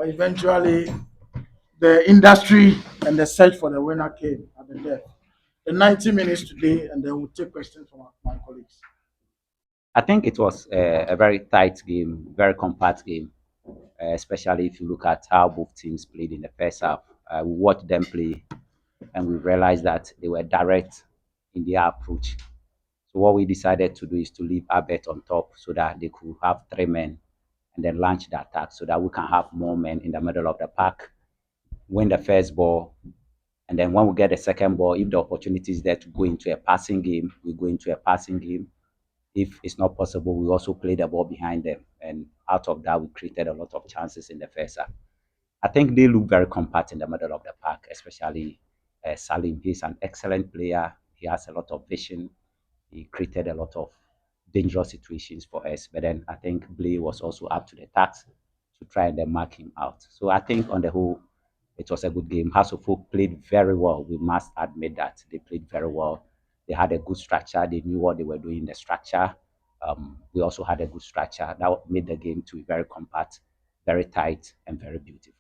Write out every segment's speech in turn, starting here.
Eventually, the industry and the search for the winner came at the death. The 90 minutes today, and then we'll take questions from my colleagues. I think it was a very tight game, very compact game, especially if you look at how both teams played in the first half. We watched them play and we realized that they were direct in their approach. So what we decided to do is to leave Abet on top so that they could have three men and then launch the attack so that we can have more men in the middle of the park, win the first ball, and then when we get the second ball, if the opportunity is there to go into a passing game, we go into a passing game. If it's not possible, we also play the ball behind them. And out of that, we created a lot of chances in the first half. I think they look very compact in the middle of the park, especially Salim. He's an excellent player. He has a lot of vision. He created a lot of dangerous situations for us. But then I think Blay was also up to the task to try and then mark him out. So I think on the whole, it was a good game. Hasselhoff played very well. We must admit that they played very well. They had a good structure. They knew what they were doing in the structure. We also had a good structure that made the game to be very compact, very tight, and very beautiful.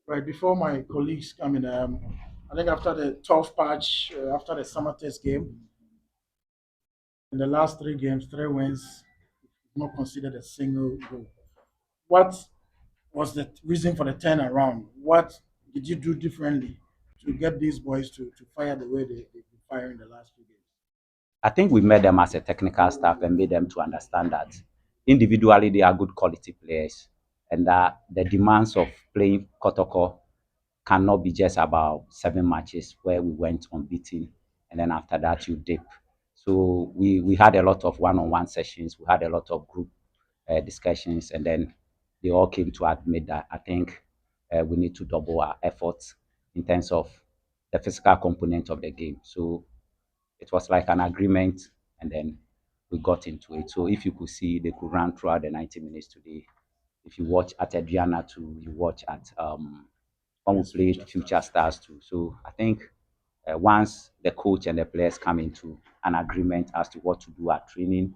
Right before my colleagues come in, I think after the 12 patch, after the summer test game, in the last three games, three wins, not considered a single goal. What was the reason for the turnaround? What did you do differently to get these boys to fire the way they've been firing the last few games? I think we met them as a technical staff and made them to understand that individually they are good quality players and that the demands of playing Kotoko cannot be just about 7 matches where we went unbeaten and then after that you dip. So we had a lot of one-on-one sessions, we had a lot of group discussions, and then they all came to admit that I think we need to double our efforts in terms of the physical component of the game. So it was like an agreement, and then we got into it. So if you could see, they could run throughout the 90 minutes today. If you watch at Adriana too, you watch at when we Yes, played future Future stars. Stars too. So I think once the coach and the players come into an agreement as to what to do at training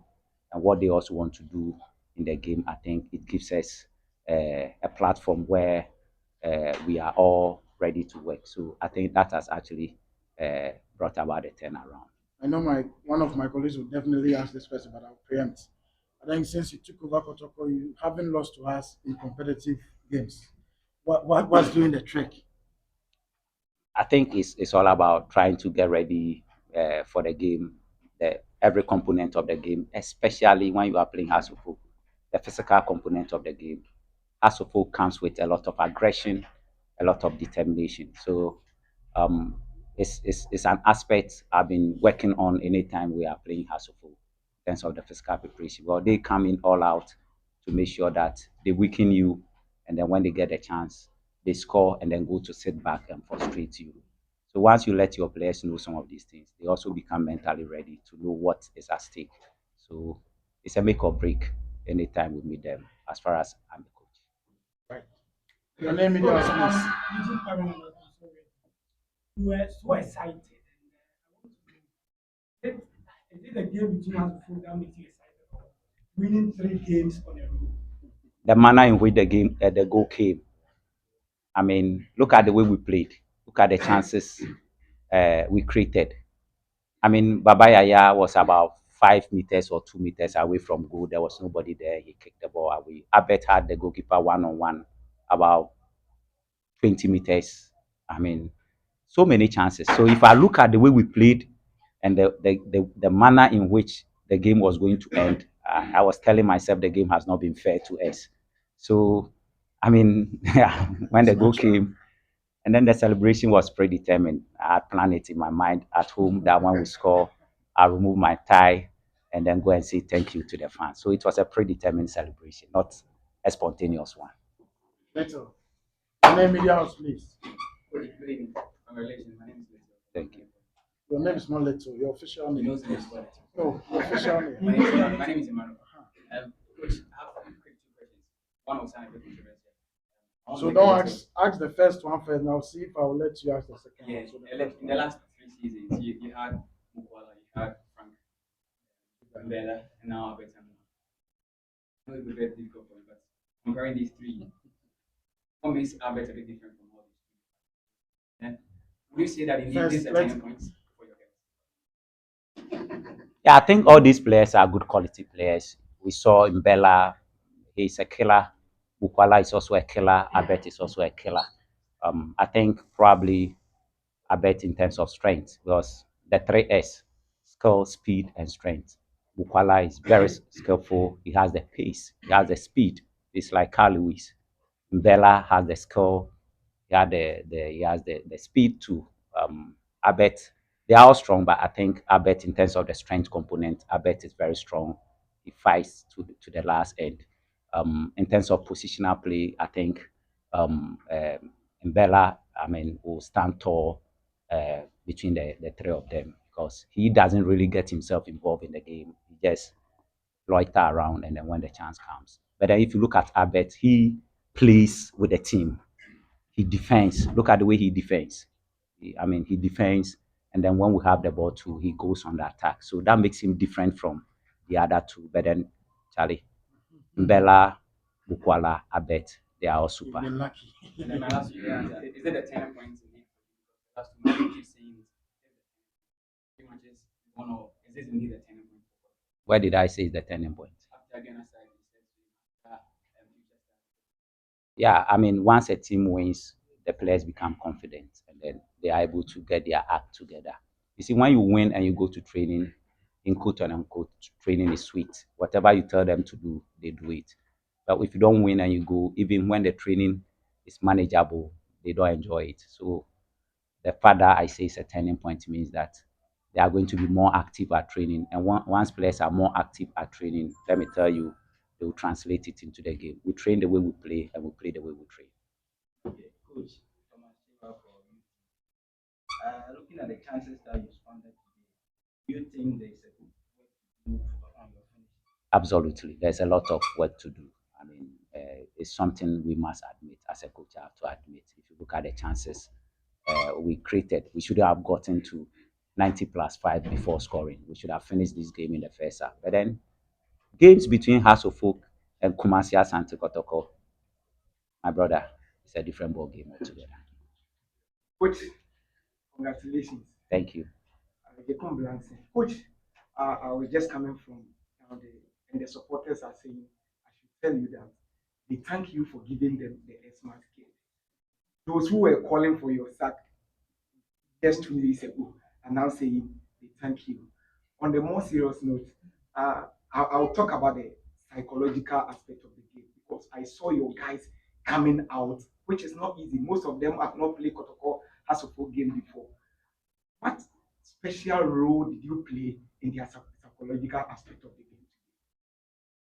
and what they also want to do in the game, I think it gives us a platform where we are all ready to work. So I think that has actually brought about a turnaround. I know my one of my colleagues will definitely ask this question, but I'll preempt. I think since you took over Kotoko, you haven't lost to us in competitive games. What's doing the trick? I think it's all about trying to get ready for the game, every component of the game, especially when you are playing Hasselhoff, the physical component of the game. Hasselhoff comes with a lot of aggression, a lot of determination. So um, it's an aspect I've been working on anytime we are playing Hasselhoff in terms of the physical preparation. Well, they come in all out to make sure that they weaken you, and then when they get a chance, they score and then go to sit back and frustrate you. So once you let your players know some of these things, they also become mentally ready to know what is at stake. So it's a make or break anytime we meet them, as far as I'm the coach. Right. Your name, media, please. Using Parallel, sorry. You were so excited. And is it a game between us before that makes you excited? Or winning three games on a row. The manner in which the goal came, I mean, look at the way we played. Look at the chances we created. I mean, Baba Yaya was about 5 meters or 2 meters away from goal. There was nobody there. He kicked the ball away. Abet had the goalkeeper one on one about 20 meters. I mean, so many chances. So if I look at the way we played and the manner in which the game was going to end, I was telling myself the game has not been fair to us. So, I mean, when It's the goal natural. came, and then the celebration was predetermined. I had planned it in my mind at home that when we score, I'll remove my tie and then go and say thank you to the fans. So it was a predetermined celebration, not a spontaneous one. Little. Your name, media, please. Good evening. Congratulations. My name is Leto. Thank you. Your name is not Little. Your official You name. know me as well. No, your official name. My name is Emmanuel. Coach, I have quick two questions. One was kind of a bit controversial. I want to So make a don't little. ask the first one first. Now see if I will let you ask the second Yeah, one. So the first in the one. last three seasons, you had Mukwala, you had Frank Bella, and now Abet. I know it's a very difficult point, but comparing these three, What makes Albert a bit different from all these? And would you say that indeed this is First, a let's turning point for your guys? Yeah, I think all these players are good quality players. We saw in Bella, he's a killer. Bukwala is also a killer. Abet is also a killer. I think probably Abet in terms of strength because the three S, skill, speed, and strength. Bukwala is very skillful. He has the pace. He has the speed. It's like Carl Lewis. Bella has the skill. He has the speed too. Abet, they are all strong, but I think Abet in terms of the strength component, Abet is very strong. He fights to the last end. In terms of positional play, I think Mbella, I mean, will stand tall between the three of them because he doesn't really get himself involved in the game. He just loiter around and then when the chance comes. But then if you look at Abet, he plays with the team. He defends. Look at the way he defends. He defends, and then when we have the ball too, he goes on the attack. So that makes him different from the other two. But then, Charlie, Mbella, Bukwala, Abet, they are all you've super. been lucky. And then my last year, is it the turning point indeed? Because to me, keep saying it. Pretty much is one of is this indeed a turning point? Where did I say is the turning point? After Ghana side, you said to after future stars. Yeah, once a team wins, the players become confident and then they are able to get their act together. You see, when you win and you go to training, in quote and unquote, training is sweet. Whatever you tell them to do, they do it. But if you don't win and you go, even when the training is manageable, they don't enjoy it. So the fact that I say it's a turning point means that they are going to be more active at training. And once players are more active at training, let me tell you, they will translate it into the game. We train the way we play, and we play the way we train. Okay, coach Thomas Shiva for you. Looking at the chances that you squandered today, do you think there is a good work to do on your finish? Absolutely, there's a lot of work to do. It's something we must admit as a coach. I have to admit. If you look at the chances we created, we should have gotten to 90 plus 5 before scoring. We should have finished this game in the first half. But then games between Hasselhoff and Kumasi Asante Kotoko, my brother, it's a different ball game altogether. Coach, congratulations. Thank you. Jekon Blanson. Coach, I was just coming from and the supporters are saying, I should tell you that they thank you for giving them the S-Max kit. Those who were calling for your sack just 2 days ago are now saying they thank you. On the more serious note, I'll talk about the psychological aspect of the game because I saw your guys coming out, which is not easy. Most of them have not played Kotoko as a full game before. What special role did you play in the psychological aspect of the game?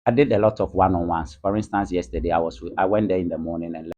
I did a lot of one-on-ones. For instance, yesterday I went there in the morning and